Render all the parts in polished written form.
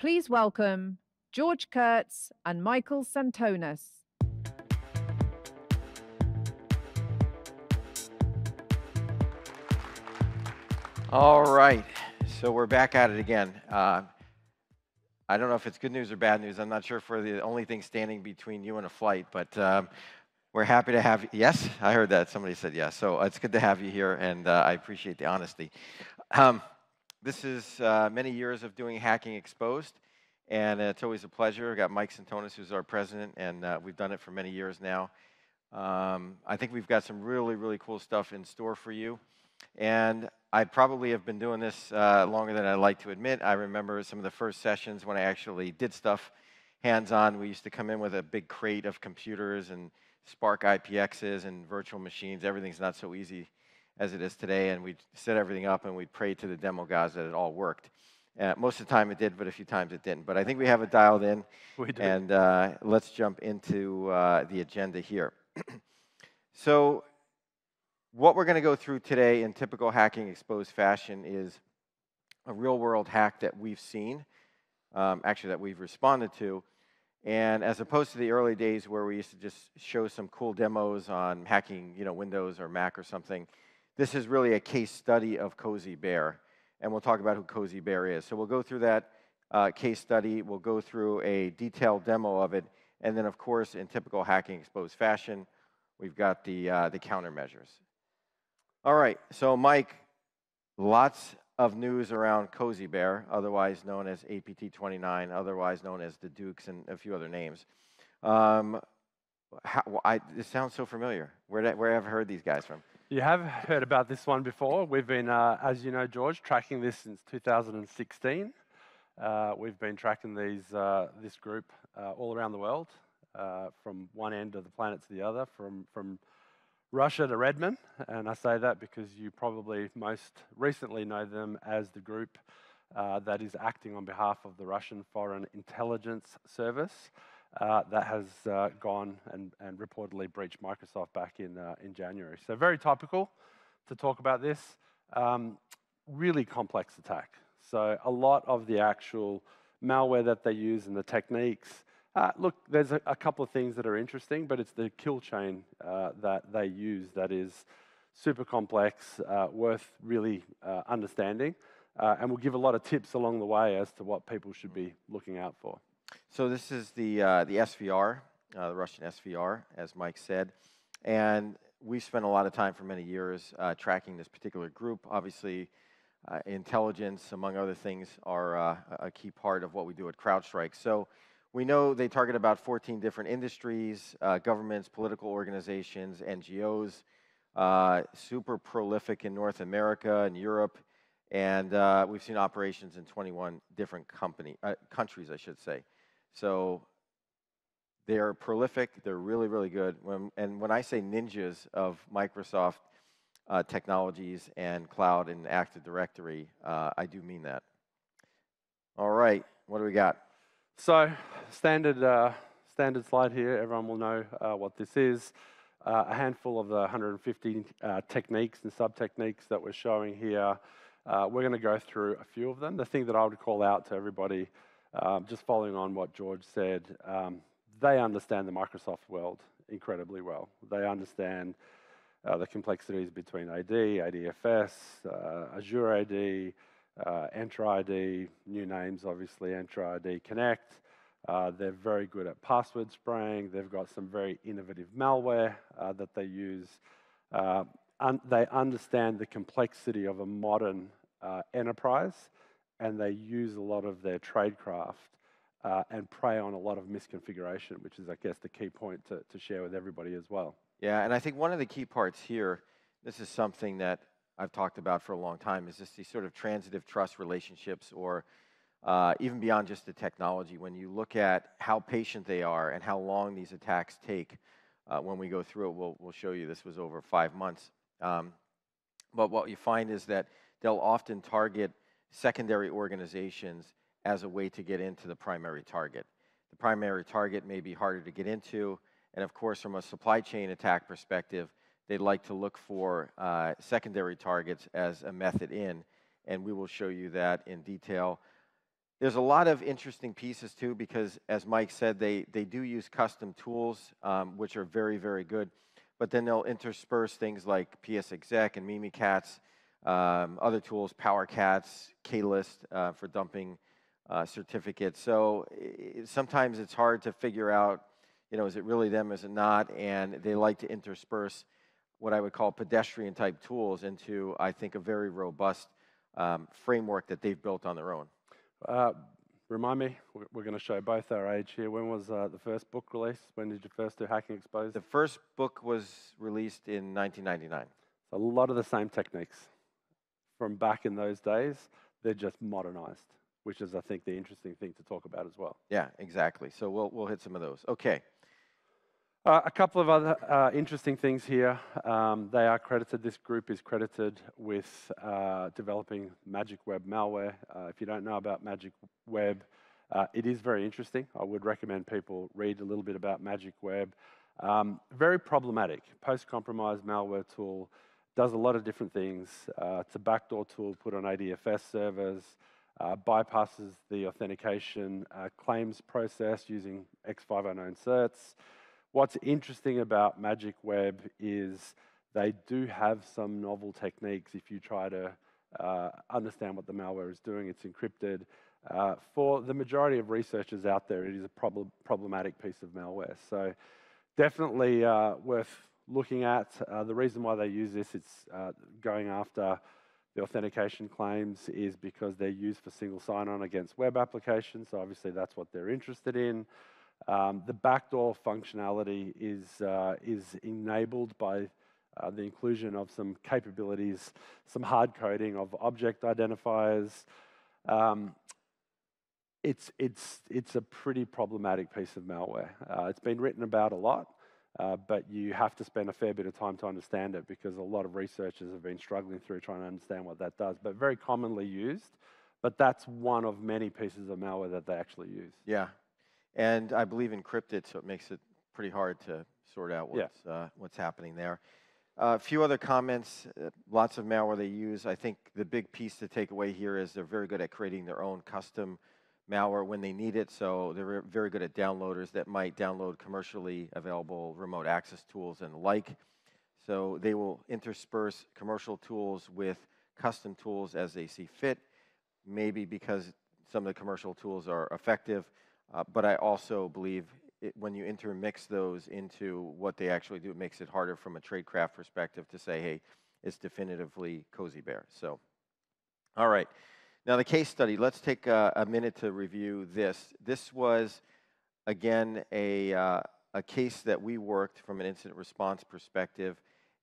Please welcome George Kurtz and Michael Santonas. All right, so we're back at it again. I don't know if it's good news or bad news. I'm not sure if we're the only thing standing between you and a flight, but we're happy to have you. Yes, I heard that. Somebody said yes. So it's good to have you here, and I appreciate the honesty. This is many years of doing Hacking Exposed, and it's always a pleasure. I've got Mike Santonas, who's our president, and we've done it for many years now. I think we've got some really, really cool stuff in store for you. And I probably have been doing this longer than I like to admit. I remember some of the first sessions when I actually did stuff hands-on. We used to come in with a big crate of computers and Spark IPXs and virtual machines. Everything's not so easy as it is today, and we'd set everything up and we'd pray to the demo gods that it all worked. Most of the time it did, but a few times it didn't. But I think we have it dialed in, and let's jump into the agenda here. So what we're going to go through today in typical Hacking Exposed fashion is a real-world hack that we've seen, actually that we've responded to. And as opposed to the early days where we used to just show some cool demos on hacking, Windows or Mac or something, this is really a case study of Cozy Bear. And we'll talk about who Cozy Bear is. So we'll go through that case study. We'll go through a detailed demo of it. And then, of course, in typical Hacking Exposed fashion, we've got the countermeasures. All right, so Mike, lots of news around Cozy Bear, otherwise known as APT29, otherwise known as the Dukes, and a few other names. This sounds so familiar. Where have I heard these guys from? You have heard about this one before. We've been, as you know, George, tracking this since 2016. We've been tracking this group all around the world, from one end of the planet to the other, from Russia to Redmond, and I say that because you probably most recently know them as the group that is acting on behalf of the Russian Foreign Intelligence Service that has gone and reportedly breached Microsoft back in January. So very topical to talk about this. Really complex attack. So a lot of the actual malware that they use and the techniques, look, there's a couple of things that are interesting, but it's the kill chain that they use that is super complex, worth really understanding. And we'll give a lot of tips along the way as to what people should be looking out for. So this is the SVR, the Russian SVR, as Mike said. And we've spent a lot of time for many years tracking this particular group. Obviously, intelligence, among other things, are a key part of what we do at CrowdStrike. So we know they target about 14 different industries, governments, political organizations, NGOs, super prolific in North America and Europe, and we've seen operations in 21 different countries, I should say. So they're prolific, they're really, really good. And when I say ninjas of Microsoft technologies and cloud and Active Directory, I do mean that. All right, what do we got? So standard slide here. Everyone will know what this is. A handful of the 150 techniques and sub-techniques that we're showing here. We're going to go through a few of them. The thing that I would call out to everybody, just following on what George said, they understand the Microsoft world incredibly well. They understand the complexities between AD, ADFS, Azure AD, Entra ID, new names obviously, Entra ID Connect. They're very good at password spraying. They've got some very innovative malware that they use. They understand the complexity of a modern enterprise, and they use a lot of their tradecraft and prey on a lot of misconfiguration, which is, I guess, the key point to share with everybody as well. Yeah, and I think one of the key parts here, this is something that I've talked about for a long time, is just these sort of transitive trust relationships, or even beyond just the technology. When you look at how patient they are and how long these attacks take, when we go through it, we'll show you this was over 5 months. But what you find is that they'll often target secondary organizations as a way to get into the primary target. The primary target may be harder to get into, and of course, from a supply chain attack perspective, they'd like to look for secondary targets as a method in, and we will show you that in detail. There's a lot of interesting pieces too, because as Mike said, they do use custom tools, which are very, very good. But then they'll intersperse things like PSExec and Mimikatz, other tools, PowerCats, Klist for dumping certificates. So sometimes it's hard to figure out, is it really them, is it not? And they like to intersperse what I would call pedestrian type tools into, I think, a very robust framework that they've built on their own. Remind me, we're going to show both our age here. When was the first book released? When did you first do Hacking Exposed? The first book was released in 1999. A lot of the same techniques from back in those days, they're just modernized, which is, I think, the interesting thing to talk about as well. Yeah, exactly. So we'll hit some of those. Okay. A couple of other interesting things here. They are credited, this group is credited with developing Magic Web malware. If you don't know about Magic Web, it is very interesting. I would recommend people read a little bit about Magic Web. Very problematic. Post-compromise malware tool, does a lot of different things. It's a backdoor tool put on ADFS servers, bypasses the authentication claims process using X509 certs. What's interesting about Magic Web is they do have some novel techniques. If you try to understand what the malware is doing, it's encrypted. For the majority of researchers out there, it is a problematic piece of malware. So definitely worth looking at. The reason why they use this, it's going after the authentication claims, is because they're used for single sign-on against web applications. So obviously that's what they're interested in. The backdoor functionality is enabled by the inclusion of some capabilities, some hard coding of object identifiers. It's a pretty problematic piece of malware. It's been written about a lot, but you have to spend a fair bit of time to understand it, because a lot of researchers have been struggling through trying to understand what that does, but very commonly used. But that's one of many pieces of malware that they actually use. Yeah. And I believe encrypted, so it makes it pretty hard to sort out what's happening there. A few other comments, lots of malware they use. I think the big piece to take away here is they're very good at creating their own custom malware when they need it. So they're very good at downloaders that might download commercially available remote access tools and the like. So they will intersperse commercial tools with custom tools as they see fit, maybe because some of the commercial tools are effective. But I also believe when you intermix those into what they actually do, it makes it harder from a tradecraft perspective to say, hey, it's definitively Cozy Bear. So, all right. Now the case study, let's take a minute to review this. This was, again, a case that we worked from an incident response perspective.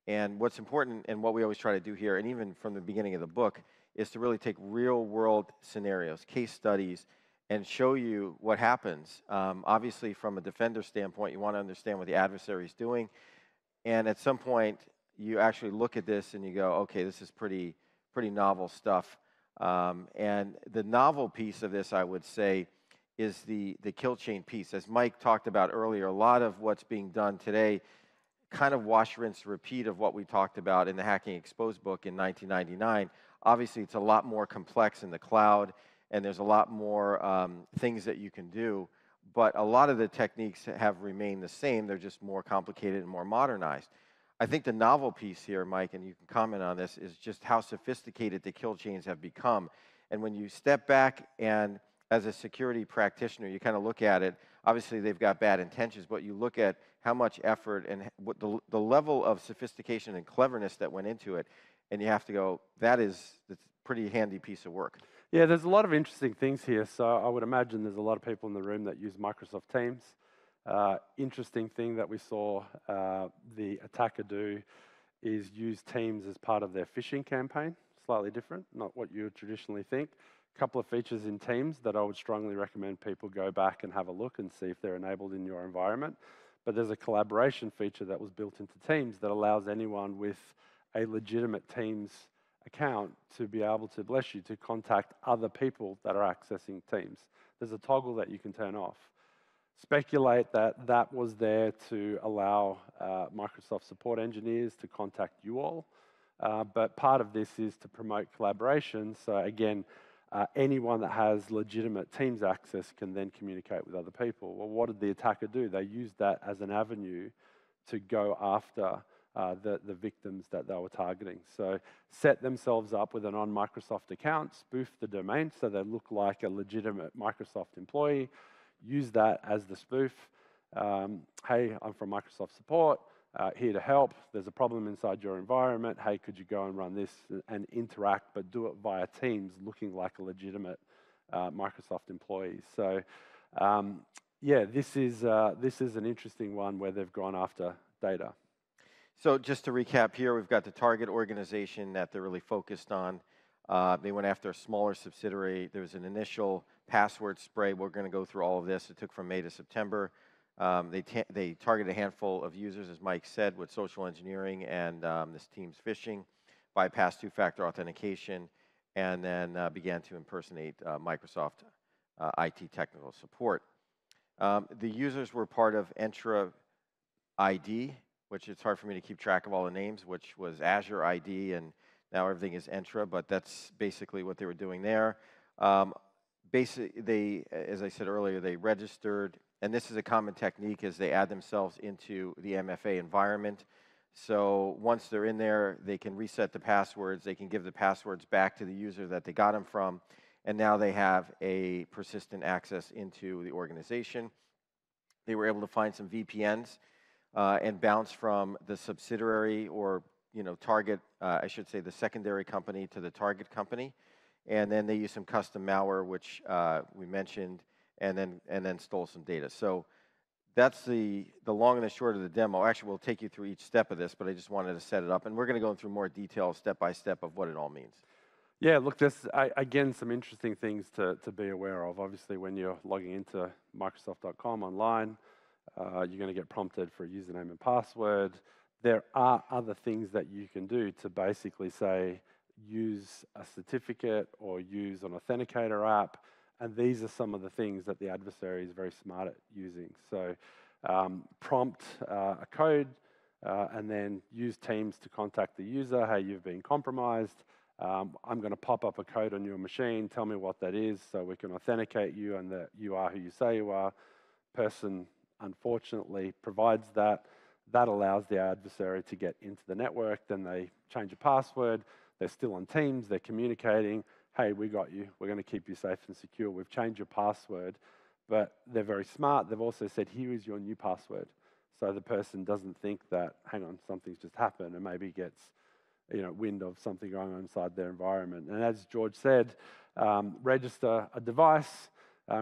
And what's important, and what we always try to do here, and even from the beginning of the book, is to really take real world scenarios, case studies, and show you what happens. Obviously, from a defender standpoint, you want to understand what the adversary is doing. And at some point, you actually look at this and you go, okay, this is pretty novel stuff. And the novel piece of this, I would say, is the kill chain piece. As Mike talked about earlier, a lot of what's being done today kind of wash, rinse, repeat of what we talked about in the Hacking Exposed book in 1999. Obviously, it's a lot more complex in the cloud, and there's a lot more things that you can do, but a lot of the techniques have remained the same. They're just more complicated and more modernized. I think the novel piece here, Mike, and you can comment on this, is just how sophisticated the kill chains have become. And when you step back and, as a security practitioner, you kind of look at it, obviously they've got bad intentions, but you look at how much effort and what the level of sophistication and cleverness that went into it, and you have to go, that's a pretty handy piece of work. Yeah, there's a lot of interesting things here. So I would imagine there's a lot of people in the room that use Microsoft Teams. Interesting thing that we saw the attacker do is use Teams as part of their phishing campaign. Slightly different, not what you would traditionally think. A couple of features in Teams that I would strongly recommend people go back and have a look and see if they're enabled in your environment. But there's a collaboration feature that was built into Teams that allows anyone with a legitimate Teams account to be able to, bless you, to contact other people that are accessing Teams. There's a toggle that you can turn off. Speculate that that was there to allow Microsoft support engineers to contact you all. But part of this is to promote collaboration. So again, anyone that has legitimate Teams access can then communicate with other people. Well, what did the attacker do? They used that as an avenue to go after the victims that they were targeting. So set themselves up with an on-Microsoft account, spoof the domain so they look like a legitimate Microsoft employee, use that as the spoof. Hey, I'm from Microsoft support, here to help. There's a problem inside your environment. Hey, could you go and run this and interact, but do it via Teams, looking like a legitimate Microsoft employee. So yeah, this is an interesting one where they've gone after data. So just to recap here, we've got the target organization that they're really focused on. They went after a smaller subsidiary. There was an initial password spray. We're going to go through all of this. It took from May to September. They targeted a handful of users, as Mike said, with social engineering and this Teams phishing, bypassed two-factor authentication, and then began to impersonate Microsoft IT technical support. The users were part of Entra ID, which it's hard for me to keep track of all the names, which was Azure ID, and now everything is Entra, but that's basically what they were doing there. Basically, as I said earlier, they registered, and this is a common technique, is they add themselves into the MFA environment. So once they're in there, they can reset the passwords, they can give the passwords back to the user that they got them from, and now they have a persistent access into the organization. They were able to find some VPNs and bounce from the subsidiary or target, I should say the secondary company to the target company. And then they used some custom malware, which we mentioned, and then stole some data. So that's the long and the short of the demo. Actually, we'll take you through each step of this, but I just wanted to set it up. And we're going to go through more detail step by step of what it all means. Yeah, look, there's, again, some interesting things to be aware of. Obviously, when you're logging into Microsoft.com online, you're going to get prompted for a username and password. There are other things that you can do to basically say, use a certificate or use an authenticator app. And these are some of the things that the adversary is very smart at using. So prompt a code and then use Teams to contact the user. Hey, you've been compromised. I'm going to pop up a code on your machine. Tell me what that is so we can authenticate you and that you are who you say you are. Person, unfortunately, provides that. That allows the adversary to get into the network. Then they change a password. They're still on Teams. They're communicating. Hey, we got you. We're going to keep you safe and secure. We've changed your password. But they're very smart. They've also said, here is your new password. So the person doesn't think that, hang on, something's just happened, and maybe gets wind of something going on inside their environment. And as George said, register a device,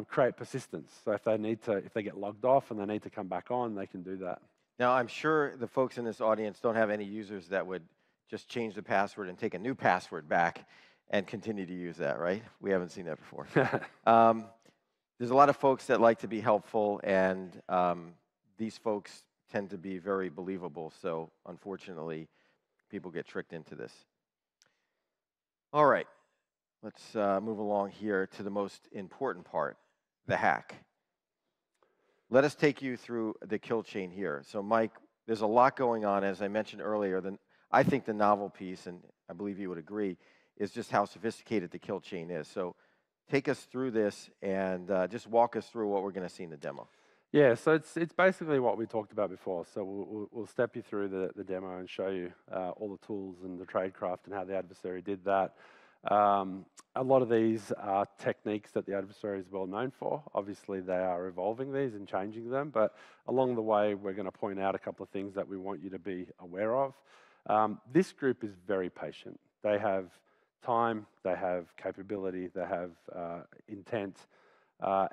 create persistence. So if they get logged off and they need to come back on, they can do that. Now, I'm sure the folks in this audience don't have any users that would just change the password and take a new password back and continue to use that, right? We haven't seen that before. There's a lot of folks that like to be helpful, and these folks tend to be very believable. So unfortunately, people get tricked into this. All right, let's move along here to the most important part, the hack. Let us take you through the kill chain here. So Mike, there's a lot going on. As I mentioned earlier, I think the novel piece, and I believe you would agree, is just how sophisticated the kill chain is. So take us through this and just walk us through what we're going to see in the demo. Yeah, so it's basically what we talked about before. So we'll step you through the demo and show you all the tools and the tradecraft and how the adversary did that. A lot of these are techniques that the adversary is well known for. Obviously, they are evolving these and changing them, but along the way, we're going to point out a couple of things that we want you to be aware of. This group is very patient. They have time, they have capability, they have intent,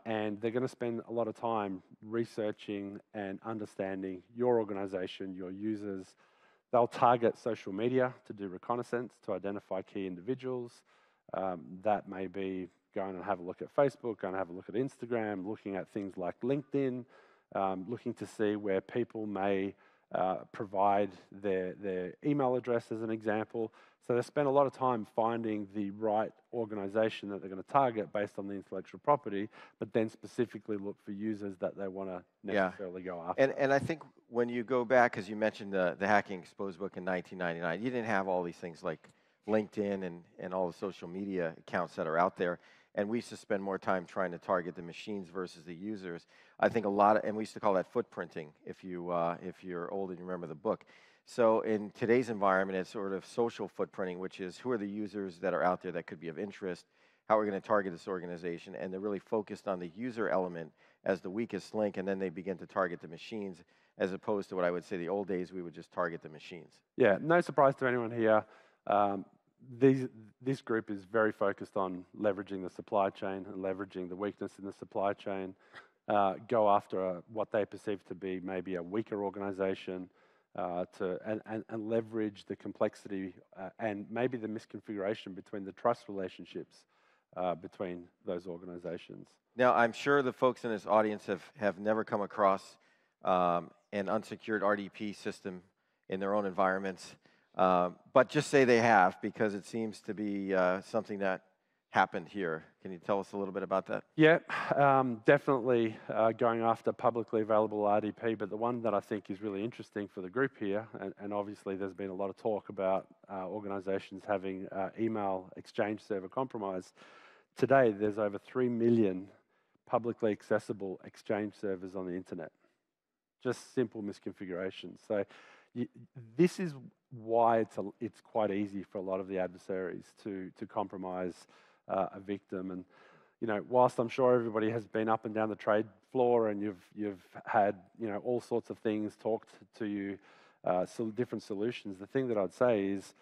and they're going to spend a lot of time researching and understanding your organization, your users. They'll target social media to do reconnaissance, to identify key individuals. That may be going and have a look at Facebook, going to have a look at Instagram, looking at things like LinkedIn, looking to see where people may provide their email address as an example. So they spend a lot of time finding the right organization that they're going to target based on the intellectual property, but then specifically look for users that they want to necessarily go after. And I think when you go back, as you mentioned the Hacking Exposed book in 1999, you didn't have all these things like LinkedIn and all the social media accounts that are out there. And we used to spend more time trying to target the machines versus the users. I think and we used to call that footprinting, if you're old and you remember the book. So in today's environment, it's sort of social footprinting, which is who are the users that are out there that could be of interest, how we're going to target this organization, and they're really focused on the user element as the weakest link, and then they begin to target the machines, as opposed to what I would say the old days, we would just target the machines. Yeah, no surprise to anyone here. This group is very focused on leveraging the supply chain and leveraging the weakness in the supply chain, go after what they perceive to be maybe a weaker organization, and leverage the complexity and maybe the misconfiguration between the trust relationships between those organizations. Now, I'm sure the folks in this audience have never come across an unsecured RDP system in their own environments, but just say they have, because it seems to be something that happened here. Can you tell us a little bit about that? Yeah, definitely going after publicly available RDP, but the one that I think is really interesting for the group here, and obviously there's been a lot of talk about organizations having email exchange server compromise. Today, there's over 3 million publicly accessible exchange servers on the internet. Just simple misconfigurations. So this is why it's quite easy for a lot of the adversaries to compromise a victim. And whilst I'm sure everybody has been up and down the trade floor and you've had all sorts of things talked to you, different solutions, the thing that I'd say is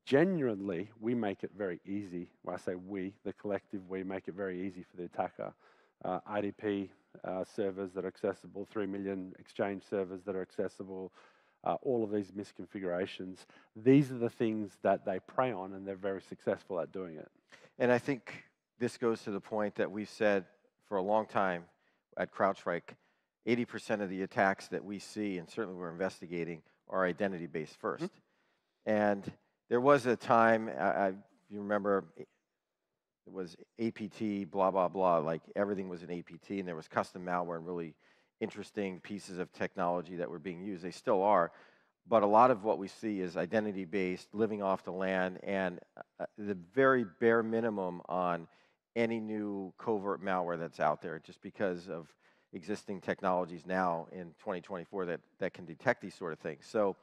genuinely we make it very easy. When I say we, the collective, we make it very easy for the attacker. RDP servers that are accessible, 3 million exchange servers that are accessible, all of these misconfigurations. These are the things that they prey on, and they're very successful at doing it. And I think this goes to the point that we've said for a long time at CrowdStrike, 80% of the attacks that we see, and certainly we're investigating, are identity-based first. Mm-hmm. And there was a time, you remember, it was APT, blah, blah, blah, like everything was an APT, and there was custom malware and really interesting pieces of technology that were being used. They still are, but a lot of what we see is identity-based, living off the land, and the very bare minimum on any new covert malware that's out there, just because of existing technologies now in 2024 that can detect these sort of things. So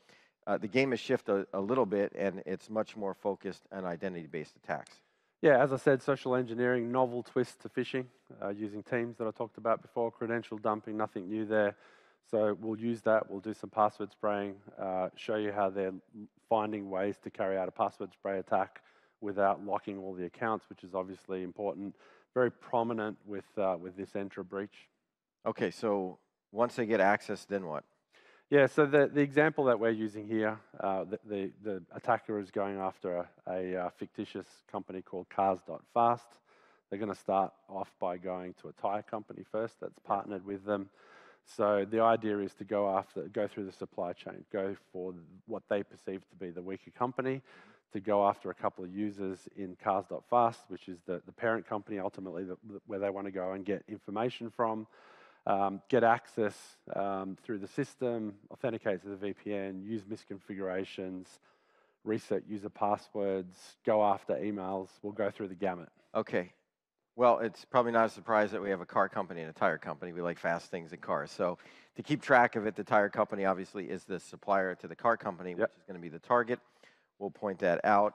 the game has shifted a little bit, and it's much more focused on identity-based attacks. Yeah, as I said, social engineering, novel twist to phishing, using Teams that I talked about before, credential dumping, nothing new there. So we'll use that, we'll do some password spraying, show you how they're finding ways to carry out a password spray attack without locking all the accounts, which is obviously important. Very prominent with this Entra breach. Okay, so once they get access, then what? Yeah, so the example that we're using here, the attacker is going after a fictitious company called Cars.fast. They're going to start off by going to a tire company first that's partnered with them. So the idea is to go through the supply chain, go for what they perceive to be the weaker company, to go after a couple of users in Cars.fast, which is the parent company ultimately where they want to go and get information from. Get access through the system, authenticate to the VPN, use misconfigurations, reset user passwords, go after emails. We'll go through the gamut. Okay. Well, it's probably not a surprise that we have a car company and a tire company. We like fast things in cars. So to keep track of it, the tire company obviously is the supplier to the car company, which is going to be the target. We'll point that out.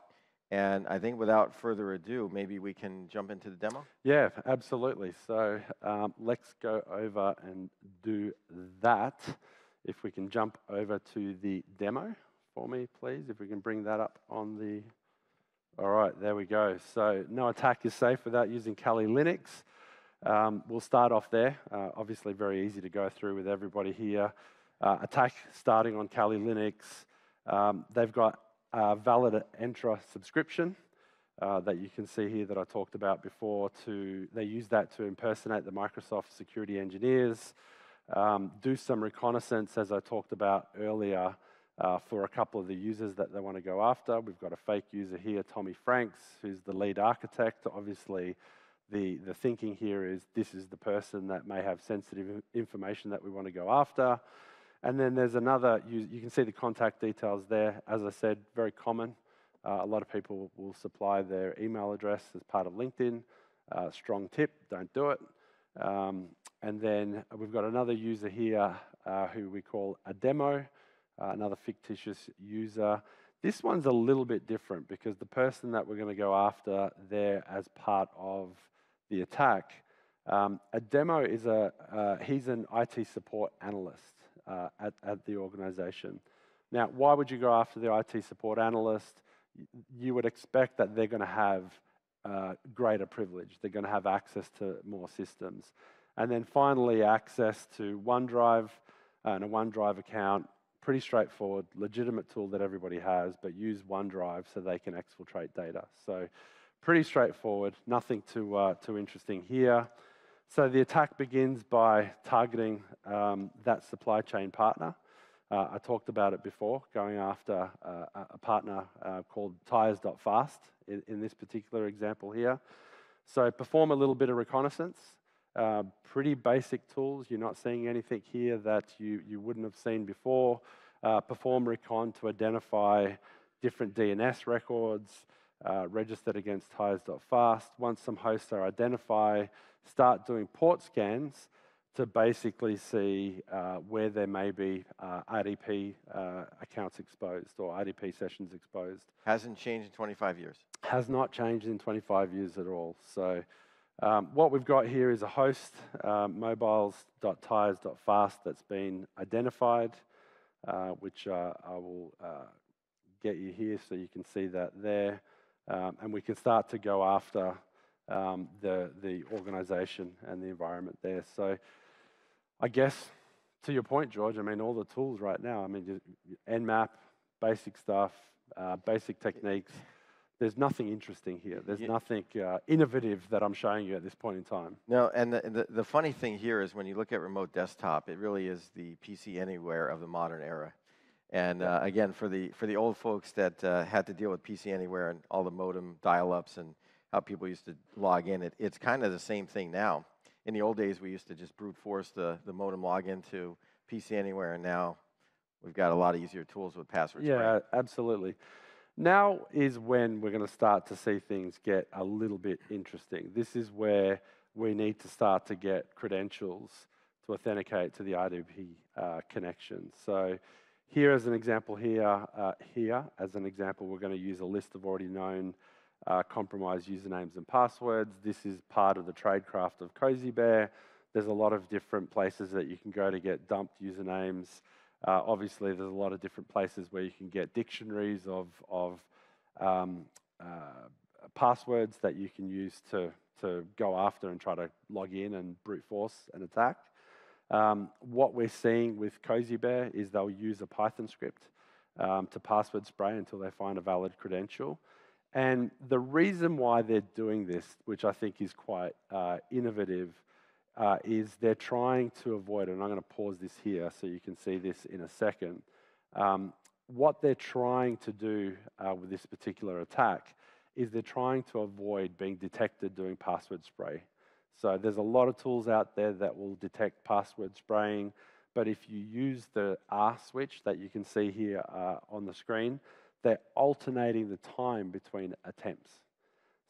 And I think without further ado, maybe we can jump into the demo? Yeah, absolutely. So let's go over and do that. If we can jump over to the demo for me, please. If we can bring that up on the... All right, there we go. So no attack is safe without using Kali Linux. We'll start off there. Obviously very easy to go through with everybody here. Attack starting on Kali Linux. They've got a valid Entra subscription that you can see here that I talked about before. They use that to impersonate the Microsoft security engineers, do some reconnaissance, as I talked about earlier, for a couple of the users that they want to go after. We've got a fake user here, Tommy Franks, who's the lead architect. Obviously, the thinking here is this is the person that may have sensitive information that we want to go after. And then there's another, you can see the contact details there. As I said, very common A lot of people will supply their email address as part of LinkedIn. Strong tip, don't do it. And then we've got another user here who we call a demo, another fictitious user. This one's a little bit different because the person that we're going to go after there as part of the attack, a demo is he's an IT support analyst at the organization. Now, why would you go after the IT support analyst? You would expect that they're going to have greater privilege. They're going to have access to more systems. And then finally, access to OneDrive and a OneDrive account. Pretty straightforward, legitimate tool that everybody has, but use OneDrive so they can exfiltrate data. So pretty straightforward, nothing too interesting here. So the attack begins by targeting that supply chain partner. I talked about it before, going after a partner called Tires.fast in this particular example here. So perform a little bit of reconnaissance. Pretty basic tools. You're not seeing anything here that you wouldn't have seen before. Perform recon to identify different DNS records registered against Tires.fast. Once some hosts are identified, start doing port scans to basically see where there may be RDP accounts exposed or RDP sessions exposed. Hasn't changed in 25 years. Has not changed in 25 years at all. So what we've got here is a host, mobiles.tires.fast, that's been identified, which I will get you here so you can see that there. And we can start to go after the organization and the environment there. So I guess, to your point, George, I mean, all the tools right now, I mean, Nmap, basic stuff, basic techniques. There's nothing interesting here. There's nothing innovative that I'm showing you at this point in time. No, and the funny thing here is when you look at remote desktop, it really is the PC Anywhere of the modern era. And again, for the old folks that had to deal with PC Anywhere and all the modem dial-ups and how people used to log in, it's kind of the same thing now. In the old days, we used to just brute force the modem login to PC Anywhere, and now we've got a lot easier tools with password spray. Yeah, absolutely. Now is when we're going to start to see things get a little bit interesting. This is where we need to start to get credentials to authenticate to the RDP connection. So here as an example we're going to use a list of already known compromised usernames and passwords. This is part of the tradecraft of Cozy Bear. There's a lot of different places that you can go to get dumped usernames. Obviously, there's a lot of different places where you can get dictionaries of passwords that you can use to go after and try to log in and brute force an attack. What we're seeing with Cozy Bear is they'll use a Python script to password spray until they find a valid credential. And the reason why they're doing this, which I think is quite innovative, is they're trying to avoid, and I'm going to pause this here so you can see this in a second. What they're trying to do with this particular attack is they're trying to avoid being detected doing password spray. So there's a lot of tools out there that will detect password spraying, but if you use the R switch that you can see here on the screen, they're alternating the time between attempts.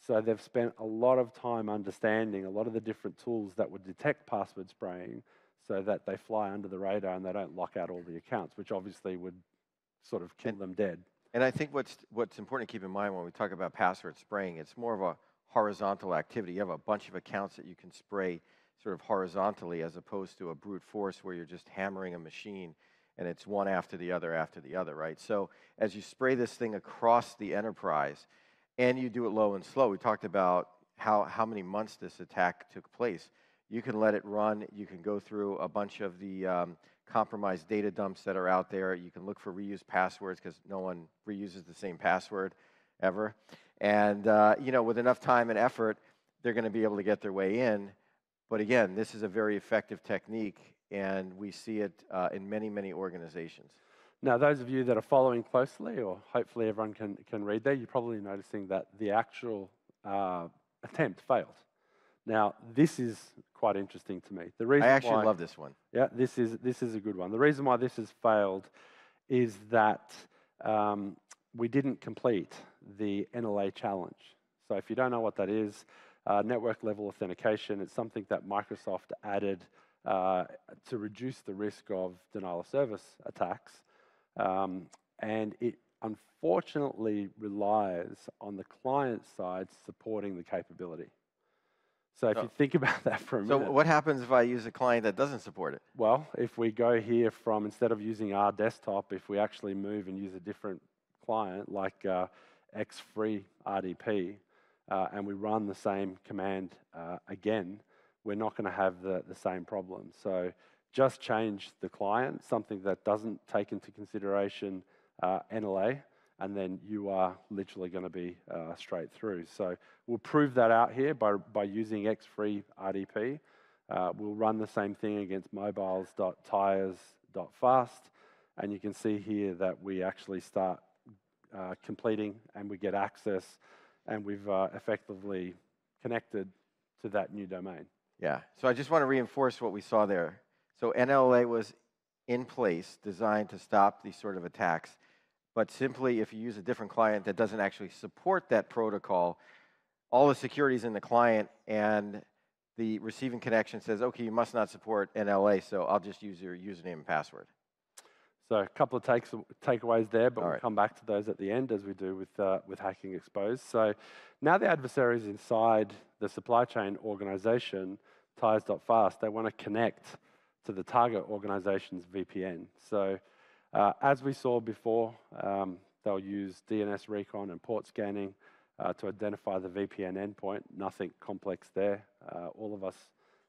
So they've spent a lot of time understanding a lot of the different tools that would detect password spraying so that they fly under the radar and they don't lock out all the accounts, which obviously would sort of kill them dead. And I think what's important to keep in mind when we talk about password spraying, it's more of a horizontal activity. You have a bunch of accounts that you can spray sort of horizontally as opposed to a brute force where you're just hammering a machine and it's one after the other, right? So as you spray this thing across the enterprise, and you do it low and slow, we talked about how many months this attack took place. You can let it run. You can go through a bunch of the compromised data dumps that are out there. You can look for reused passwords because no one reuses the same password ever. And with enough time and effort, they're going to be able to get their way in. But again, this is a very effective technique, and we see it in many, many organizations. Now, those of you that are following closely, or hopefully everyone can read there, you're probably noticing that the actual attempt failed. Now, this is quite interesting to me. The reason I actually love this one. Yeah, this is a good one. The reason why this has failed is that we didn't complete the NLA challenge. So if you don't know what that is, network level authentication, it's something that Microsoft added to reduce the risk of denial of service attacks. And it unfortunately relies on the client side supporting the capability. So if you think about that for a minute. So what happens if I use a client that doesn't support it? Well, if we go here from, instead of using our desktop, if we actually move and use a different client like X-Free RDP, and we run the same command again, we're not going to have the same problem. So just change the client, something that doesn't take into consideration NLA, and then you are literally going to be straight through. So we'll prove that out here by using X-Free RDP. We'll run the same thing against mobiles.tires.fast, and you can see here that we actually start completing and we get access, and we've effectively connected to that new domain. Yeah, so I just want to reinforce what we saw there. So NLA was in place, designed to stop these sort of attacks. But simply, if you use a different client that doesn't actually support that protocol, all the security is in the client, and the receiving connection says, okay, you must not support NLA, so I'll just use your username and password. So a couple of takeaways there, but All we'll right. come back to those at the end, as we do with Hacking Exposed. So now the adversaries inside the supply chain organization, tires.fast, they want to connect to the target organization's VPN. So as we saw before, they'll use DNS recon and port scanning to identify the VPN endpoint. Nothing complex there. All of us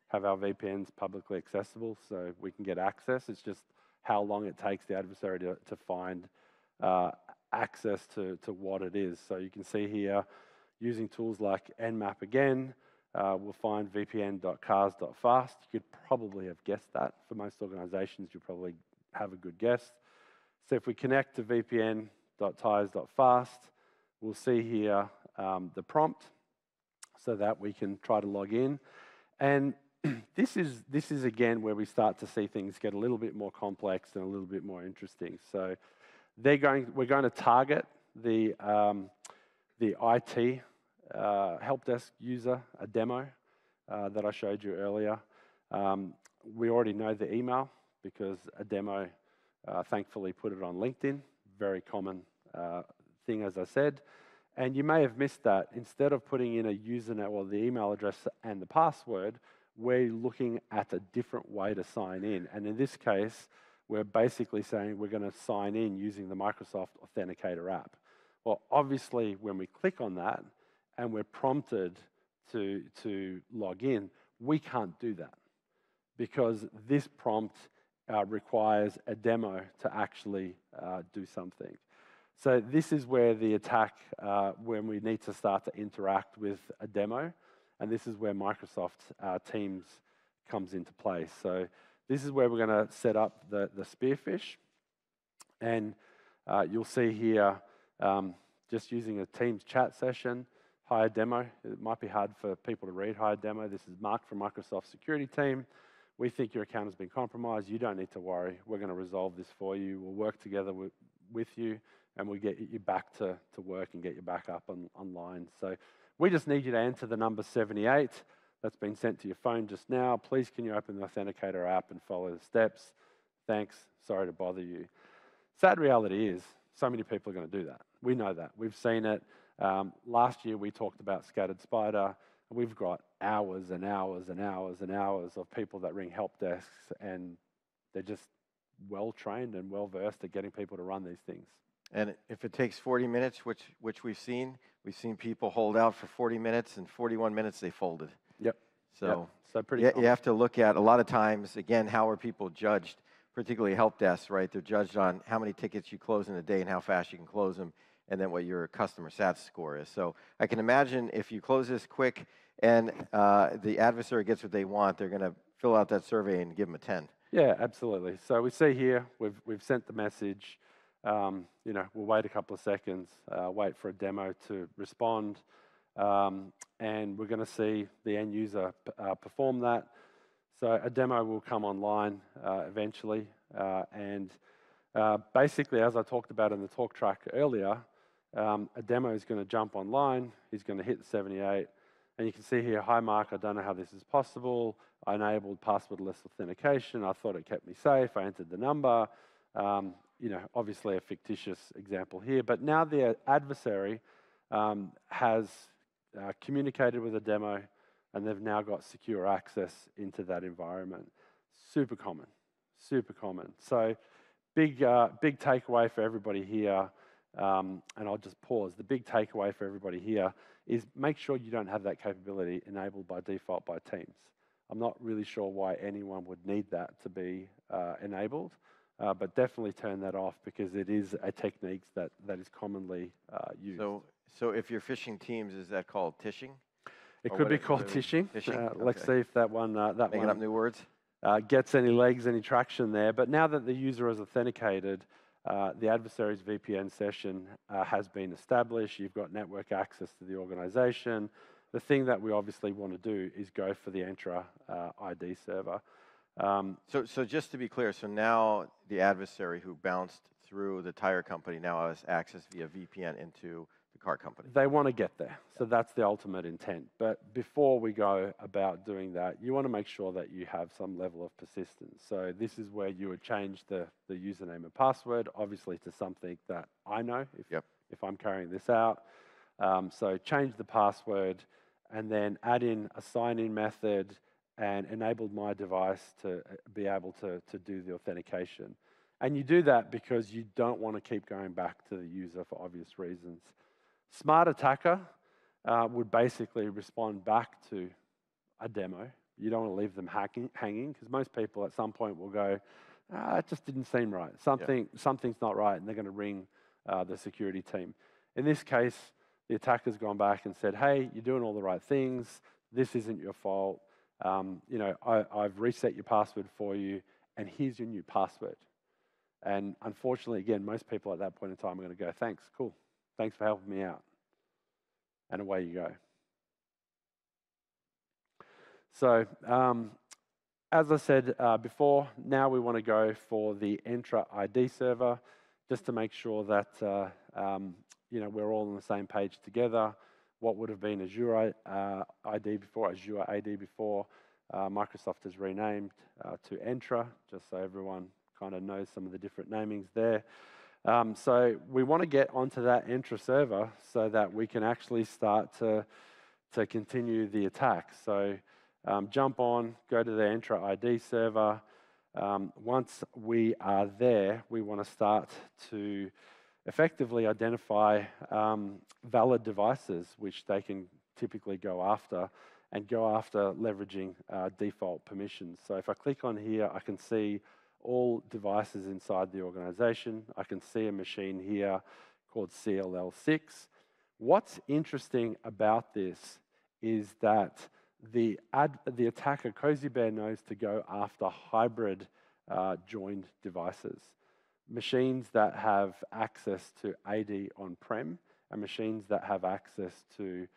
have our VPNs publicly accessible, so we can get access. It's just how long it takes the adversary to find access to what it is. So you can see here, using tools like Nmap again, we'll find vpn.cars.fast. You could probably have guessed that. For most organizations, you probably have a good guess. So if we connect to vpn.tires.fast, we'll see here the prompt so that we can try to log in. And this is again where we start to see things get a little bit more complex and a little bit more interesting. So we're going to target the IT help desk user, a demo that I showed you earlier. We already know the email because a demo thankfully put it on LinkedIn. Very common thing, as I said. And you may have missed that. Instead of putting in a username or the email address and the password, we're looking at a different way to sign in. And in this case, we're basically saying we're going to sign in using the Microsoft Authenticator app. Well, obviously, when we click on that and we're prompted to log in, we can't do that because this prompt requires a demo to actually do something. So this is where the attack, when we need to start to interact with a demo, and this is where Microsoft Teams comes into place. So this is where we're going to set up the Spearfish. And you'll see here, just using a Teams chat session, hire demo. It might be hard for people to read hire demo. This is Mark from Microsoft security team. We think your account has been compromised. You don't need to worry. We're going to resolve this for you. We'll work together with you, and we'll get you back to work and get you back up online. So we just need you to enter the number 78 that's been sent to your phone just now. Please can you open the Authenticator app and follow the steps? Thanks. Sorry to bother you. Sad reality is so many people are going to do that. We know that. We've seen it. Last year we talked about Scattered Spider. We've got hours and hours and hours and hours of people that ring help desks, and they're just well-trained and well-versed at getting people to run these things. And if it takes 40 minutes, which we've seen people hold out for 40 minutes, and 41 minutes they folded. Yep. So, yep. So pretty you have to look at, a lot of times, again, how are people judged, particularly help desks, right? They're judged on how many tickets you close in a day and how fast you can close them, and then what your customer sat score is. So I can imagine if you close this quick and the adversary gets what they want, they're going to fill out that survey and give them a 10. Yeah, absolutely. So we see here, we've sent the message. We'll wait a couple of seconds, wait for a demo to respond, and we're going to see the end user perform that. So a demo will come online eventually, and basically, as I talked about in the talk track earlier, a demo is going to jump online. He's going to hit the 78. And you can see here, hi Mark, I don't know how this is possible. I enabled passwordless authentication. I thought it kept me safe. I entered the number. Obviously a fictitious example here. But now the adversary has communicated with a demo, and they've now got secure access into that environment. Super common, super common. So big takeaway for everybody here, and I'll just pause. The big takeaway for everybody here is make sure you don't have that capability enabled by default by Teams. I'm not really sure why anyone would need that to be enabled, but definitely turn that off because it is a technique that is commonly used. So if you're phishing Teams, is that called tishing? It could be called tishing. Let's see if that one Making up new words? Gets any legs, any traction there. But now that the user is authenticated, the adversary's VPN session has been established. You've got network access to the organization. The thing that we obviously want to do is go for the Entra ID server. So just to be clear, so now the adversary who bounced through the tire company now has access via VPN into the car company. They want to get there. So that's the ultimate intent. But before we go about doing that, you want to make sure that you have some level of persistence. So this is where you would change the username and password, obviously to something that I know if I'm carrying this out. So change the password and then add in a sign-in method and enable my device to be able to do the authentication. And you do that because you don't want to keep going back to the user for obvious reasons. Smart attacker would basically respond back to a demo. You don't want to leave them hanging because most people at some point will go, it just didn't seem right. Something's not right, and they're going to ring the security team. In this case, the attacker's gone back and said, hey, you're doing all the right things. This isn't your fault. I've reset your password for you, and here's your new password. And unfortunately, again, most people at that point in time are going to go, thanks, cool. Thanks for helping me out. And away you go. So, as I said before, now we want to go for the Entra ID server, just to make sure that we're all on the same page together. What would have been Azure ID before, Microsoft has renamed to Entra, just so everyone kind of knows some of the different namings there. So we want to get onto that Entra server so that we can actually start to continue the attack. So jump on, go to the Entra ID server. Once we are there, we want to start to effectively identify valid devices, which they can typically go after, and go after leveraging default permissions. So if I click on here, I can see all devices inside the organization. I can see a machine here called CLL6. What's interesting about this is that the attacker, Cozy Bear, knows to go after hybrid joined devices. Machines that have access to AD on-prem and machines that have access to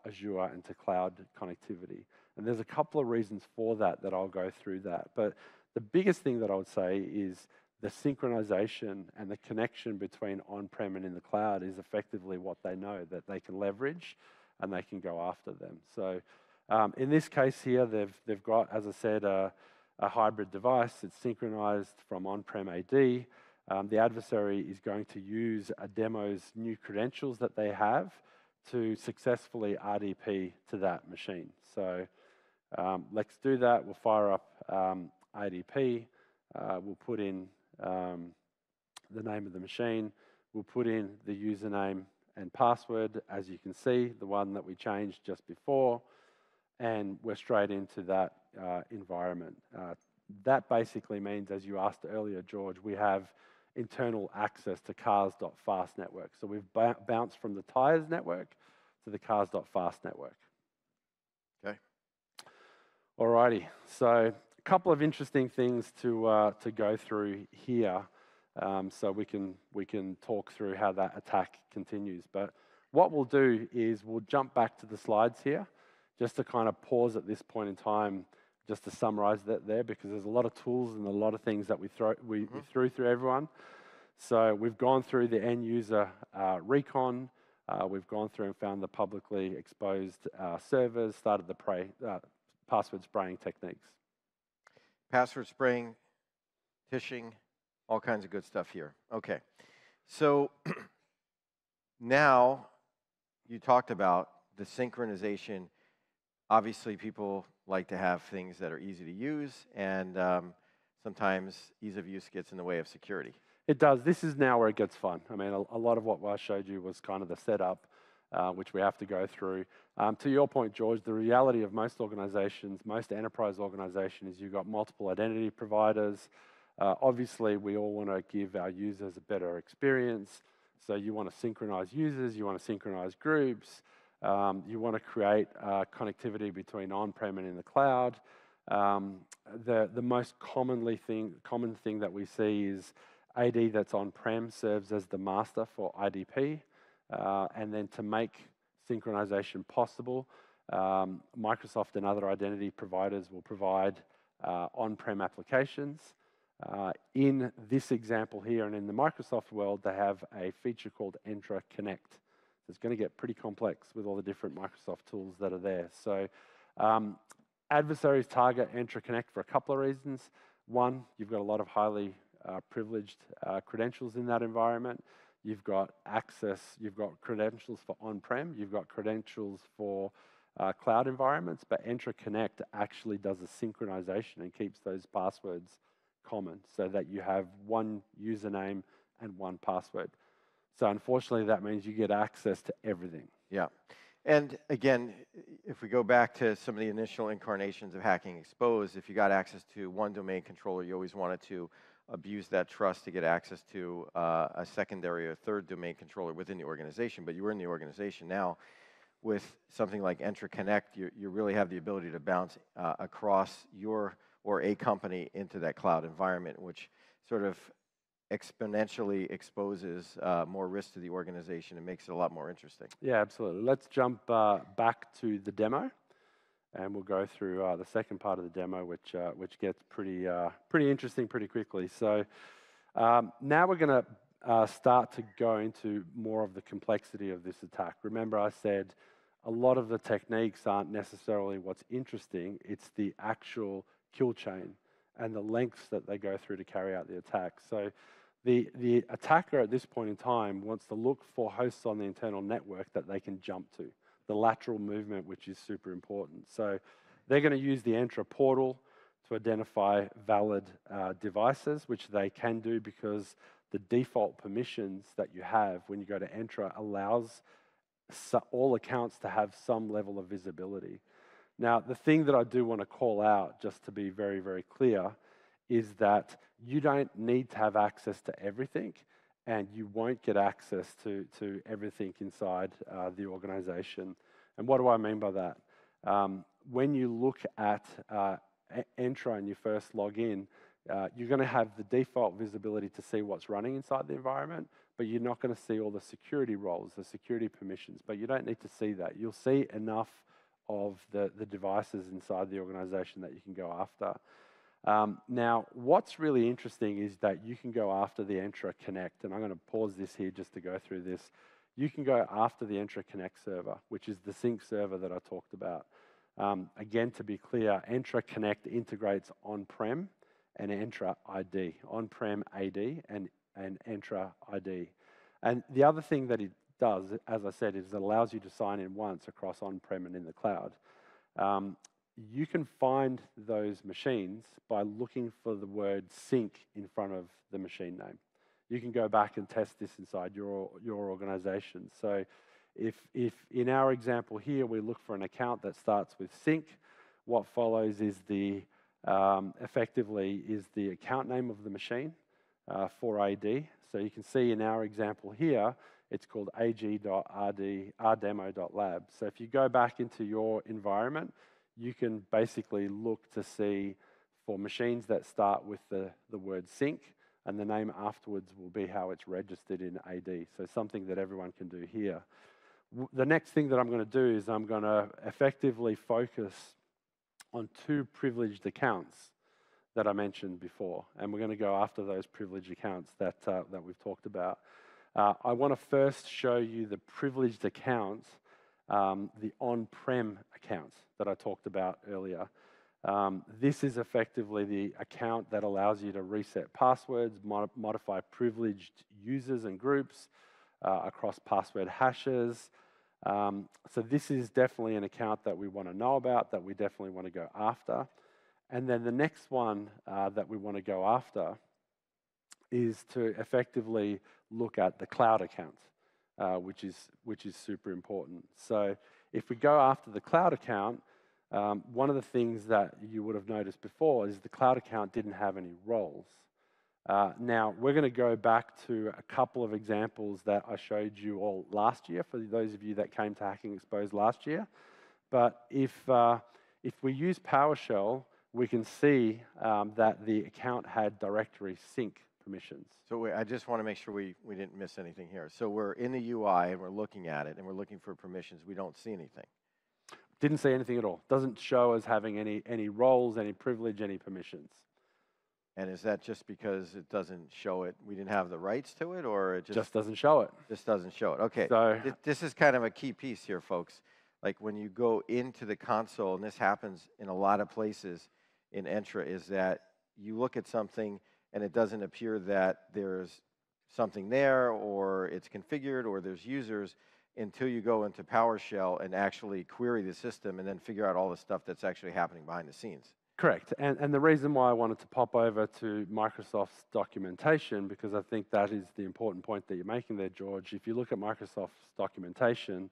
Azure and to cloud connectivity. And there's a couple of reasons for that I'll go through that. But the biggest thing that I would say is the synchronization and the connection between on-prem and in the cloud is effectively what they know that they can leverage and they can go after them. So in this case here, they've got, as I said, a hybrid device. It's synchronized from on-prem AD. The adversary is going to use a demo's new credentials that they have to successfully RDP to that machine. So let's do that. We'll fire up IDP. We'll put in the name of the machine. We'll put in the username and password, as you can see, the one that we changed just before, and we're straight into that environment. That basically means, as you asked earlier, George, we have internal access to cars.fast network. So we've bounced from the tires network to the cars.fast network. Okay. Alrighty, so a couple of interesting things to go through here, so we can talk through how that attack continues. But what we'll do is we'll jump back to the slides here, just to kind of pause at this point in time, just to summarize that there, because there's a lot of tools and a lot of things that we threw through everyone. So we've gone through the end user recon. We've gone through and found the publicly exposed servers, started the password spraying techniques. Password spraying, phishing, all kinds of good stuff here. Okay, so now you talked about the synchronization. Obviously, people like to have things that are easy to use, and sometimes ease of use gets in the way of security. It does. This is now where it gets fun. I mean, a lot of what I showed you was kind of the setup, which we have to go through. To your point, George, the reality of most organizations, most enterprise organizations, is you've got multiple identity providers. Obviously, we all want to give our users a better experience. So you want to synchronize users, you want to synchronize groups, you want to create connectivity between on-prem and in the cloud. The most common thing that we see is AD that's on-prem serves as the master for IDP. And then to make synchronization possible, Microsoft and other identity providers will provide on-prem applications. In this example here and in the Microsoft world, they have a feature called Entra Connect. So it's going to get pretty complex with all the different Microsoft tools that are there. So adversaries target Entra Connect for a couple of reasons. One, you've got a lot of highly privileged credentials in that environment. You've got access, you've got credentials for on-prem, you've got credentials for cloud environments, but Entra Connect actually does a synchronization and keeps those passwords common so that you have one username and one password. So unfortunately, that means you get access to everything. Yeah. And again, if we go back to some of the initial incarnations of Hacking Exposed, if you got access to one domain controller, you always wanted to abuse that trust to get access to a secondary or third domain controller within the organization, but you were in the organization. Now, with something like Entra Connect, you really have the ability to bounce across your or a company into that cloud environment, which sort of exponentially exposes more risk to the organization and makes it a lot more interesting. Yeah, absolutely. Let's jump back to the demo, and we'll go through the second part of the demo, which gets pretty interesting pretty quickly. So now we're going to start to go into more of the complexity of this attack. Remember, I said a lot of the techniques aren't necessarily what's interesting, it's the actual kill chain and the lengths that they go through to carry out the attack. So the attacker at this point in time wants to look for hosts on the internal network that they can jump to, the lateral movement, which is super important. So they're going to use the Entra portal to identify valid devices, which they can do because the default permissions that you have when you go to Entra allows all accounts to have some level of visibility. Now, the thing that I do want to call out, just to be very, very clear, is that you don't need to have access to everything, and you won't get access to everything inside the organization. And what do I mean by that? When you look at Entra and you first log in, you're going to have the default visibility to see what's running inside the environment, but you're not going to see all the security roles, the security permissions, but you don't need to see that. You'll see enough of the devices inside the organization that you can go after. Now, what's really interesting is that you can go after the Entra Connect, and I'm going to pause this here just to go through this. You can go after the Entra Connect server, which is the sync server that I talked about. Again, to be clear, Entra Connect integrates on-prem and Entra ID, on-prem AD and Entra ID. And the other thing that it does, as I said, is it allows you to sign in once across on-prem and in the cloud. You can find those machines by looking for the word sync in front of the machine name. You can go back and test this inside your organization. So if in our example here, we look for an account that starts with sync, what follows is effectively is the account name of the machine for AD. So you can see in our example here, it's called ag.rdemo.lab. So if you go back into your environment, you can basically look to see for machines that start with the word sync, and the name afterwards will be how it's registered in AD. So something that everyone can do here. The next thing that I'm going to do is I'm going to effectively focus on two privileged accounts that I mentioned before, and we're going to go after those privileged accounts that we've talked about. I want to first show you the privileged accounts, the on-prem accounts that I talked about earlier. This is effectively the account that allows you to reset passwords, modify privileged users and groups across password hashes. So this is definitely an account that we want to know about, that we definitely want to go after. And then the next one that we want to go after is to effectively look at the cloud accounts, which is super important. So if we go after the cloud account, one of the things that you would have noticed before is the cloud account didn't have any roles. Now, we're going to go back to a couple of examples that I showed you all last year, for those of you that came to Hacking Exposed last year. But if we use PowerShell, we can see that the account had directory sync permissions. So I just want to make sure we didn't miss anything here. So we're in the UI and we're looking at it and we're looking for permissions. We don't see anything. Didn't see anything at all. Doesn't show as having any roles, any privilege, any permissions. And is that just because it doesn't show it? We didn't have the rights to it, or it just doesn't show it? Just doesn't show it. Okay. So this is kind of a key piece here, folks. Like when you go into the console, and this happens in a lot of places in Entra, is that you look at something and it doesn't appear that there's something there, or it's configured, or there's users, until you go into PowerShell and actually query the system and then figure out all the stuff that's actually happening behind the scenes. Correct. And the reason why I wanted to pop over to Microsoft's documentation, because I think that is the important point that you're making there, George. If you look at Microsoft's documentation,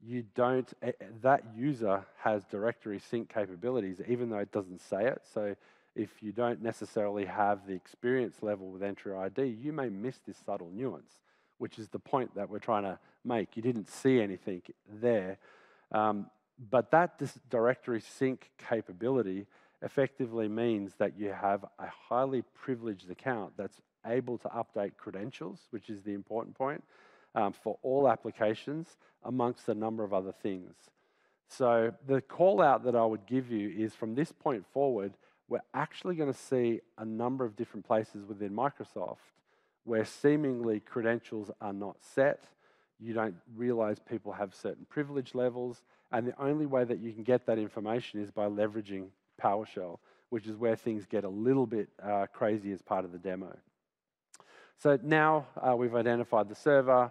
that user has directory sync capabilities, even though it doesn't say it. So if you don't necessarily have the experience level with Entra ID, you may miss this subtle nuance, which is the point that we're trying to make. You didn't see anything there. But that directory sync capability effectively means that you have a highly privileged account that's able to update credentials, which is the important point, for all applications, amongst a number of other things. So the call out that I would give you is, from this point forward, we're actually going to see a number of different places within Microsoft where seemingly credentials are not set. You don't realize people have certain privilege levels, and the only way that you can get that information is by leveraging PowerShell, which is where things get a little bit crazy as part of the demo. So now we've identified the server,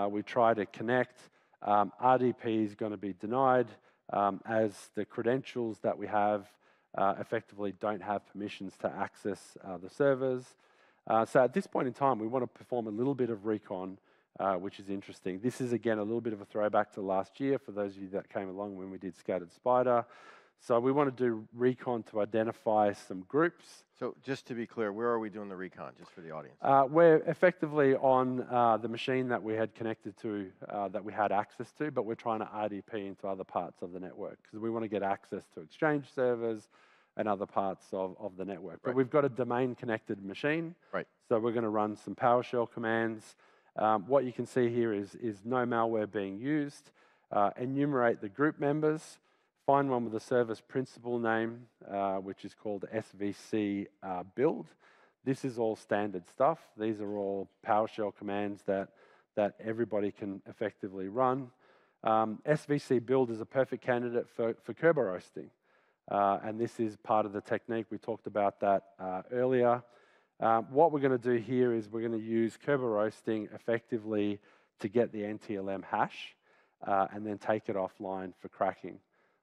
we try to connect. RDP is going to be denied as the credentials that we have effectively don't have permissions to access the servers. So at this point in time, we want to perform a little bit of recon, which is interesting. This is, again, a little bit of a throwback to last year for those of you that came along when we did Scattered Spider. So we want to do recon to identify some groups. So just to be clear, where are we doing the recon, just for the audience? We're effectively on the machine that we had connected to, that we had access to, but we're trying to RDP into other parts of the network because we want to get access to Exchange servers and other parts of the network. But we've got a domain-connected machine, so we're going to run some PowerShell commands. What you can see here is no malware being used. Enumerate the group members. Find one with a service principal name, which is called SVC build. This is all standard stuff. These are all PowerShell commands that everybody can effectively run. SVC build is a perfect candidate for Kerberoasting. And this is part of the technique. We talked about that earlier. What we're going to do here is we're going to use Kerberoasting effectively to get the NTLM hash and then take it offline for cracking.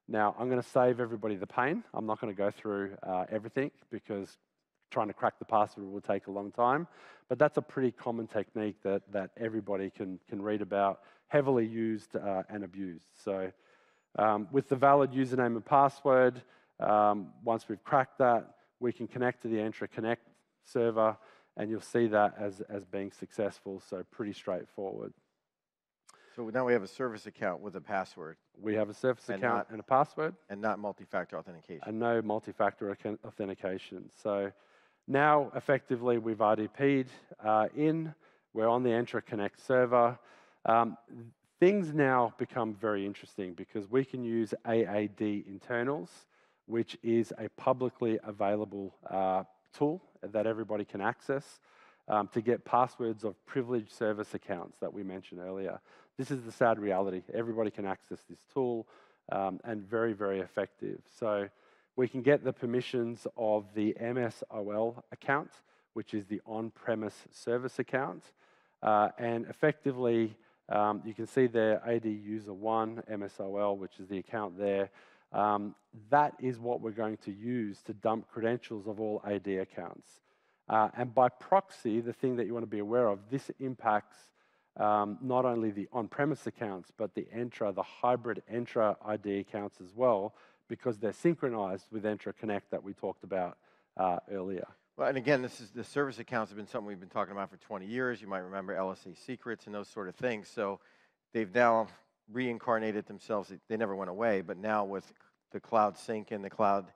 Now, I'm going to save everybody the pain. I'm not going to go through everything because trying to crack the password will take a long time. But that's a pretty common technique that everybody can read about, heavily used and abused. So with the valid username and password, once we've cracked that, we can connect to the Entra Connect server, and you'll see that as being successful, so pretty straightforward. So now we have a service account with a password. We have a service account and a password. And not multi-factor authentication. And no multi-factor authentication. So now, effectively, we've RDP'd in. We're on the Entra Connect server. Things now become very interesting because we can use AAD internals, which is a publicly available tool that everybody can access to get passwords of privileged service accounts that we mentioned earlier. This is the sad reality. Everybody can access this tool and very, very effective. So we can get the permissions of the MSOL account, which is the on-premise service account. And effectively, you can see there AD user 1, MSOL, which is the account there. That is what we're going to use to dump credentials of all AD accounts. And by proxy, the thing that you want to be aware of, this impacts not only the on-premise accounts, but the Entra, the hybrid Entra ID accounts as well, because they're synchronized with Entra Connect that we talked about earlier. Well, and again, the service accounts have been something we've been talking about for 20 years. You might remember LSA secrets and those sort of things. So they've now reincarnated themselves. They never went away, but now with the cloud sync and the cloud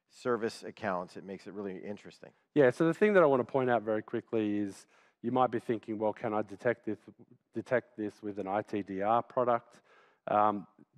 service accounts, it makes it really interesting. Yeah, so the thing that I want to point out very quickly is you might be thinking, well, can I detect this with an ITDR product?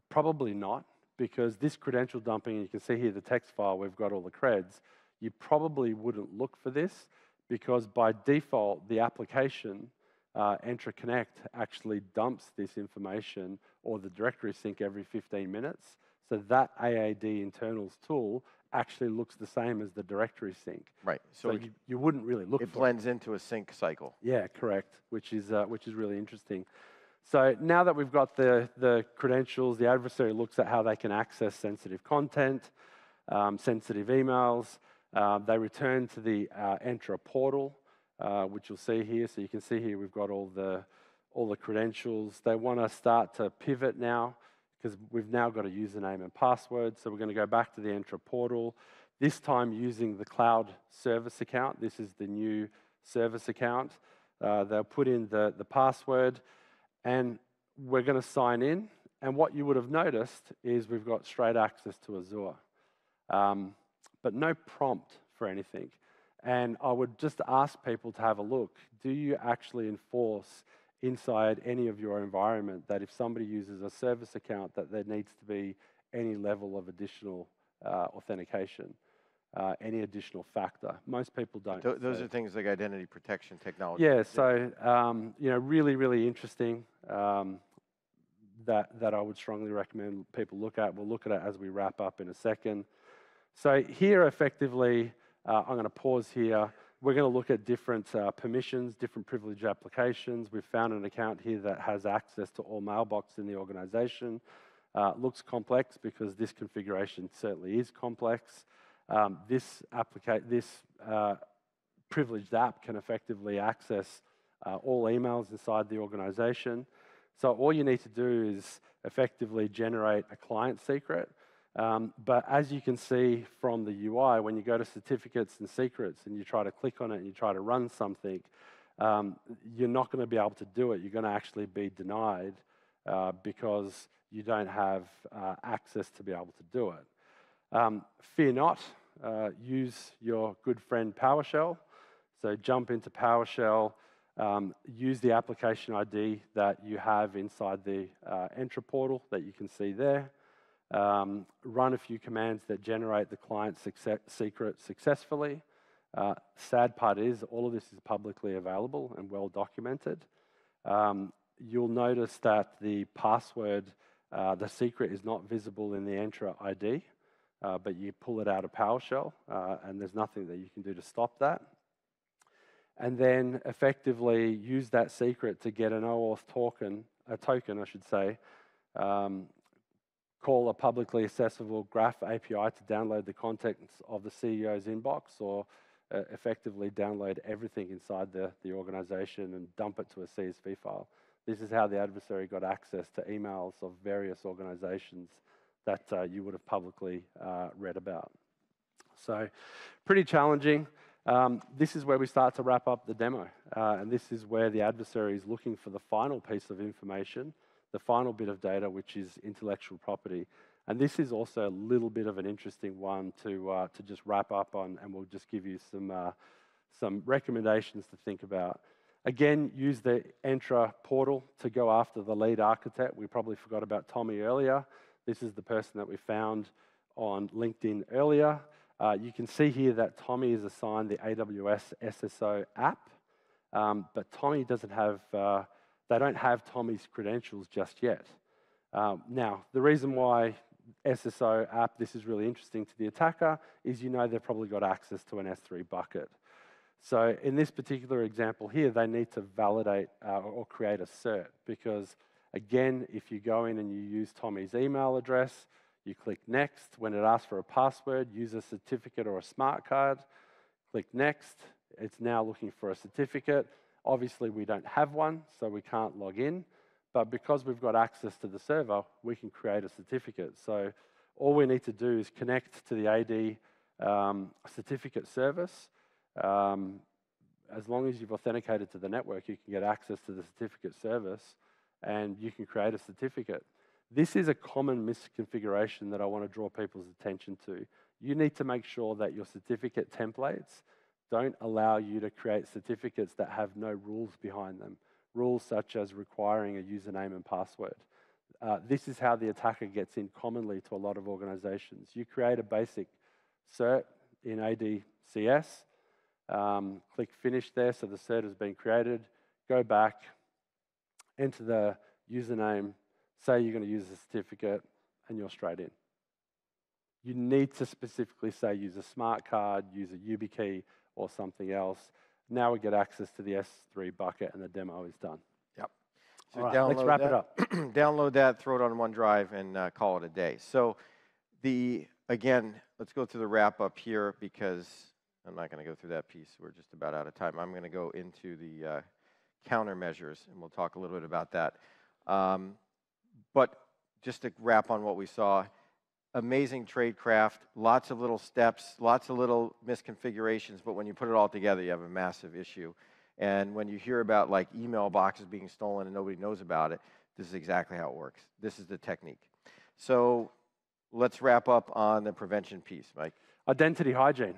Probably not, because this credential dumping, you can see here the text file, we've got all the creds. You probably wouldn't look for this because by default, the application, Entra Connect, actually dumps this information or the directory sync every 15 minutes. So that AAD internals tool actually looks the same as the directory sync. Right. So you wouldn't really look for it. It blends into a sync cycle. Yeah, correct, which is really interesting. So now that we've got the credentials, the adversary looks at how they can access sensitive content, sensitive emails. They return to the Entra portal, which you'll see here. So you can see here we've got all the credentials. They want to start to pivot now because we've now got a username and password. So we're going to go back to the Entra portal, this time using the cloud service account. This is the new service account. They'll put in the password and we're going to sign in. And what you would have noticed is we've got straight access to Azure. But no prompt for anything. And I would just ask people to have a look. Do you actually enforce inside any of your environment that if somebody uses a service account that there needs to be any level of additional authentication, any additional factor? Most people don't. Those are things like identity protection technology. Yeah, so really, really interesting that I would strongly recommend people look at. We'll look at it as we wrap up in a second. So here, effectively, I'm going to pause here. We're going to look at different permissions, different privilege applications. We've found an account here that has access to all mailbox in the organization. Looks complex because this configuration certainly is complex. This privileged app can effectively access all emails inside the organization. So all you need to do is effectively generate a client secret. But as you can see from the UI, when you go to certificates and secrets and you try to click on it and you try to run something, you're not going to be able to do it. You're going to actually be denied because you don't have access to be able to do it. Fear not, use your good friend PowerShell. So jump into PowerShell, use the application ID that you have inside the Entra portal that you can see there. Run a few commands that generate the client secret successfully. Sad part is all of this is publicly available and well documented. You'll notice that the password, the secret is not visible in the Entra ID, but you pull it out of PowerShell and there's nothing that you can do to stop that. And then effectively use that secret to get an OAuth token, I should say, call a publicly accessible Graph API to download the contents of the CEO's inbox or effectively download everything inside the organization and dump it to a CSV file. This is how the adversary got access to emails of various organizations that you would have publicly read about. So pretty challenging. This is where we start to wrap up the demo. And this is where the adversary is looking for the final piece of information, the final bit of data, which is intellectual property. And this is also a little bit of an interesting one to just wrap up on, and we'll just give you some recommendations to think about. Again, use the Entra portal to go after the lead architect. We probably forgot about Tommy earlier. This is the person that we found on LinkedIn earlier. You can see here that Tommy is assigned the AWS SSO app, but Tommy doesn't have, they don't have Tommy's credentials just yet. Now, the reason why SSO app, this is really interesting to the attacker, is they've probably got access to an S3 bucket. So in this particular example here, they need to validate or create a cert because, again, if you go in and you use Tommy's email address, you click next. When it asks for a password, use a certificate or a smart card. Click next. It's now looking for a certificate. Obviously, we don't have one, so we can't log in. But because we've got access to the server, we can create a certificate. So all we need to do is connect to the AD certificate service. As long as you've authenticated to the network, you can get access to the certificate service and you can create a certificate. This is a common misconfiguration that I want to draw people's attention to. You need to make sure that your certificate templates don't allow you to create certificates that have no rules behind them. Rules such as requiring a username and password. This is how the attacker gets in commonly to a lot of organizations. You create a basic cert in ADCS, click finish there so the cert has been created, go back, enter the username, say you're going to use a certificate, and you're straight in. You need to specifically say use a smart card, use a YubiKey, or something else. Now we get access to the S3 bucket and the demo is done. Yep. So all right, let's wrap it up. Download that, throw it on OneDrive, and call it a day. So again, let's go through the wrap up here because I'm not going to go through that piece. We're just about out of time. I'm going to go into the countermeasures, and we'll talk a little bit about that. But just to wrap on what we saw, amazing tradecraft, lots of little steps, lots of little misconfigurations, but when you put it all together, you have a massive issue. And when you hear about like email boxes being stolen and nobody knows about it, this is exactly how it works. This is the technique. So let's wrap up on the prevention piece, Mike. Identity hygiene.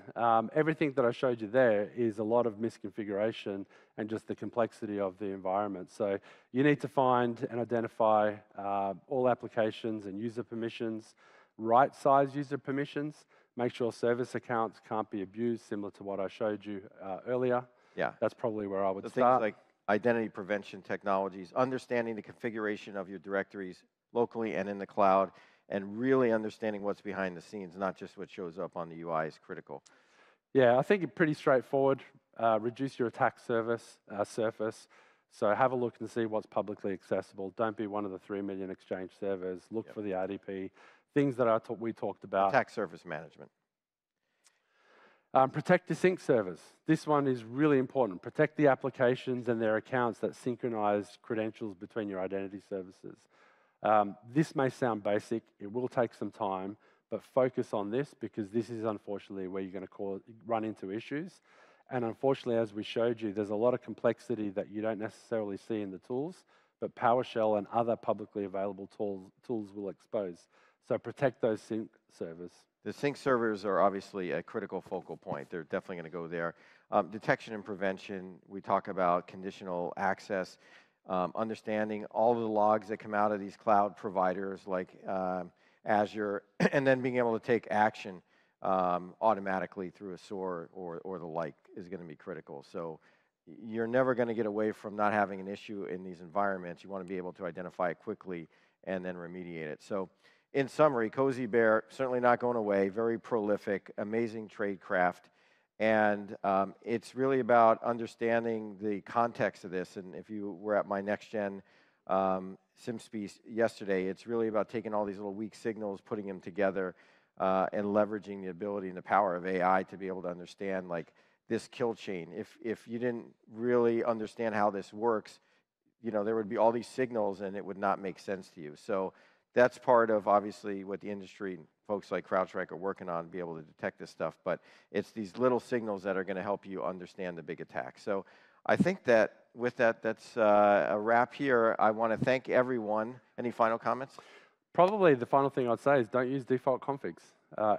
Everything that I showed you there is a lot of misconfiguration and just the complexity of the environment. So you need to find and identify all applications and user permissions, right-size user permissions, make sure service accounts can't be abused, similar to what I showed you earlier. Yeah. That's probably where I would So start. things like identity prevention technologies, understanding the configuration of your directories locally and in the cloud, and really understanding what's behind the scenes, not just what shows up on the UI is critical. Yeah, I think it's pretty straightforward. Reduce your attack surface. So have a look and see what's publicly accessible. Don't be one of the 3 million Exchange servers. Look for the RDP. Things that we talked about. Attack surface management. Protect your sync servers. This one is really important. Protect the applications and their accounts that synchronize credentials between your identity services. This may sound basic. It will take some time, but focus on this because this is unfortunately where you're going to run into issues. And unfortunately, as we showed you, there's a lot of complexity that you don't necessarily see in the tools, but PowerShell and other publicly available tools will expose. So protect those sync servers. The sync servers are obviously a critical focal point. They're definitely going to go there. Detection and prevention, we talk about conditional access, understanding all of the logs that come out of these cloud providers like Azure, and then being able to take action automatically through a SOAR or the like is going to be critical. So you're never going to get away from not having an issue in these environments. You want to be able to identify it quickly and then remediate it. So in summary, Cozy Bear, certainly not going away, very prolific, amazing tradecraft. And it's really about understanding the context of this. And if you were at my NextGen SimSpeed yesterday, it's really about taking all these little weak signals, putting them together, and leveraging the ability and the power of AI to be able to understand like this kill chain. If you didn't really understand how this works, there would be all these signals and it would not make sense to you. So that's part of obviously what the industry and folks like CrowdStrike are working on to be able to detect this stuff. But it's these little signals that are going to help you understand the big attack. So I think that with that, that's a wrap here. I want to thank everyone. Any final comments? Probably the final thing I'd say is don't use default configs.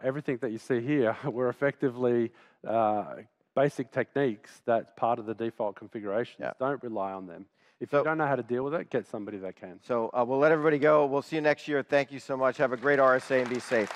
Everything that you see here were effectively basic techniques that's part of the default configurations. Yeah. Don't rely on them. If you don't know how to deal with it, get somebody that can. So we'll let everybody go. We'll see you next year. Thank you so much. Have a great RSA and be safe.